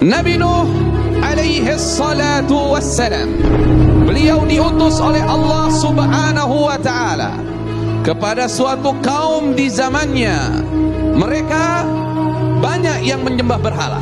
Nabi Nuh alaihi salatu wassalam, beliau diutus oleh Allah subhanahu wa ta'ala kepada suatu kaum di zamannya. Mereka banyak yang menyembah berhala.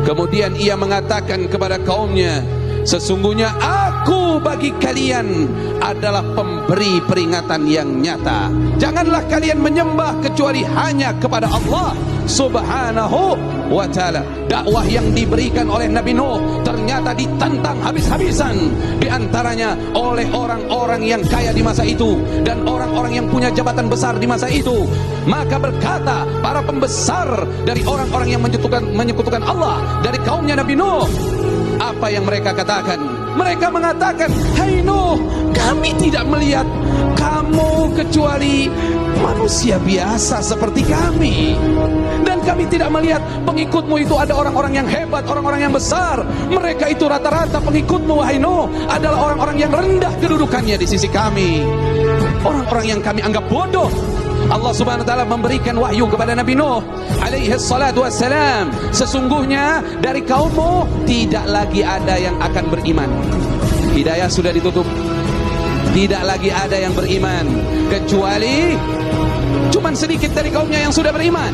Kemudian ia mengatakan kepada kaumnya, sesungguhnya aku bagi kalian adalah pemberi peringatan yang nyata. Janganlah kalian menyembah kecuali hanya kepada Allah subhanahu wa ta'ala. Dakwah yang diberikan oleh Nabi Nuh ternyata ditentang habis-habisan, di antaranya oleh orang-orang yang kaya di masa itu dan orang-orang yang punya jabatan besar di masa itu. Maka berkata para pembesar dari orang-orang yang menyekutukan Allah dari kaumnya Nabi Nuh, apa yang mereka katakan? Mereka mengatakan, hai Nuh, kami tidak melihat kamu kecuali manusia biasa seperti kami, dan kami tidak melihat pengikutmu itu ada orang-orang yang hebat, orang-orang yang besar. Mereka itu rata-rata pengikutmu, wahai Nuh, adalah orang-orang yang rendah kedudukannya di sisi kami, orang-orang yang kami anggap bodoh. Allah subhanahu wa ta'ala memberikan wahyu kepada Nabi Nuh alaihi salatu wassalam, sesungguhnya dari kaummu tidak lagi ada yang akan beriman. Hidayah sudah ditutup, tidak lagi ada yang beriman kecuali cuman sedikit dari kaumnya yang sudah beriman.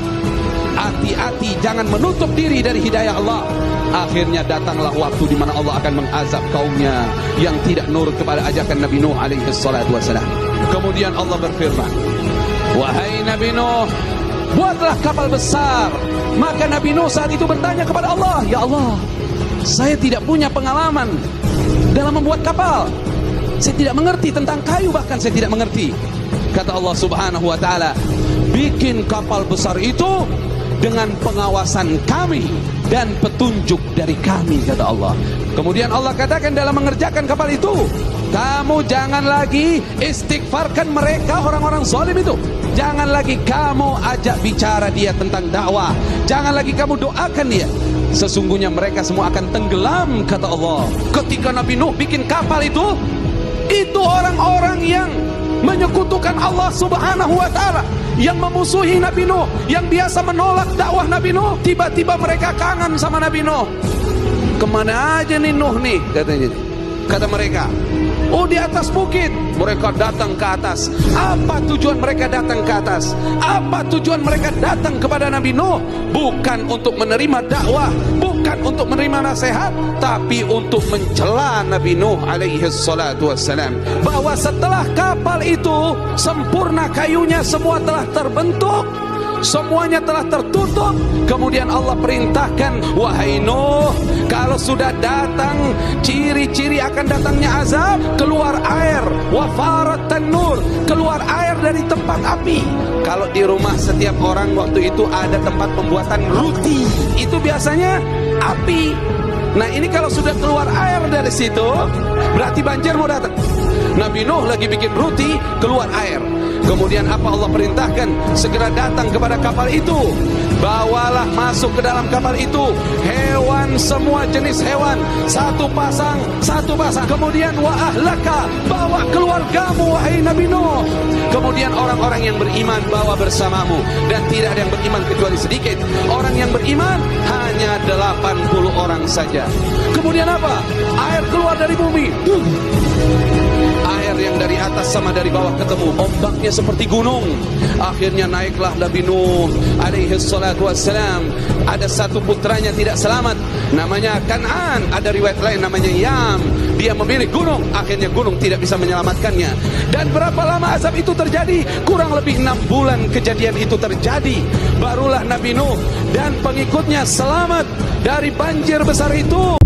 Hati-hati, jangan menutup diri dari hidayah Allah. Akhirnya datanglah waktu di mana Allah akan mengazab kaumnya yang tidak nurut kepada ajakan Nabi Nuh alaihi salatu wassalam. Kemudian Allah berfirman, wahai Nabi Nuh, buatlah kapal besar. Maka Nabi Nuh saat itu bertanya kepada Allah, ya Allah, saya tidak punya pengalaman dalam membuat kapal. Saya tidak mengerti tentang kayu, bahkan saya tidak mengerti. Kata Allah subhanahu wa ta'ala, bikin kapal besar itu dengan pengawasan kami dan petunjuk dari kami, kata Allah. Kemudian Allah katakan dalam mengerjakan kapal itu, kamu jangan lagi istighfarkan mereka, orang-orang zalim itu. Jangan lagi kamu ajak bicara dia tentang dakwah. Jangan lagi kamu doakan dia. Sesungguhnya mereka semua akan tenggelam, kata Allah. Ketika Nabi Nuh bikin kapal itu orang-orang yang menyekutukan Allah subhanahu wa ta'ala, yang memusuhi Nabi Nuh, yang biasa menolak dakwah Nabi Nuh, tiba-tiba mereka kangen sama Nabi Nuh. Kemana aja nih Nuh nih, katanya. Kata mereka, oh di atas bukit. Mereka datang ke atas. Apa tujuan mereka datang ke atas? Apa tujuan mereka datang kepada Nabi Nuh? Bukan untuk menerima dakwah, bukan untuk menerima nasihat, tapi untuk mencela Nabi Nuh alaihi salatu wassalam, bahwa setelah kapal itu sempurna, kayunya semua telah terbentuk, semuanya telah tertutup. Kemudian Allah perintahkan, wahai Nuh, kalau sudah datang ciri-ciri akan datangnya azab, keluar air, wafarat tanur, keluar air dari tempat api. Kalau di rumah setiap orang waktu itu ada tempat pembuatan roti, itu biasanya api. Nah ini kalau sudah keluar air dari situ, berarti banjir mau datang. Nabi Nuh lagi bikin roti, keluar air. Kemudian apa Allah perintahkan? Segera datang kepada kapal itu, bawalah masuk ke dalam kapal itu hewan, semua jenis hewan, satu pasang. Kemudian wa ahlaka, bawa keluargamu wahai Nabi Nuh. Kemudian orang-orang yang beriman bawa bersamamu, dan tidak ada yang beriman kecuali sedikit. Orang yang beriman hanya 80 orang saja. Kemudian apa? Air keluar dari bumi. Air yang dari atas sama dari bawah ketemu, ombaknya seperti gunung. Akhirnya naiklah Nabi Nuh alaihi salatu wassalam. Ada satu putranya tidak selamat, namanya Kan'an. Ada riwayat lain namanya Yam. Dia memilih gunung, akhirnya gunung tidak bisa menyelamatkannya. Dan berapa lama azab itu terjadi? Kurang lebih 6 bulan kejadian itu terjadi. Barulah Nabi Nuh dan pengikutnya selamat dari banjir besar itu.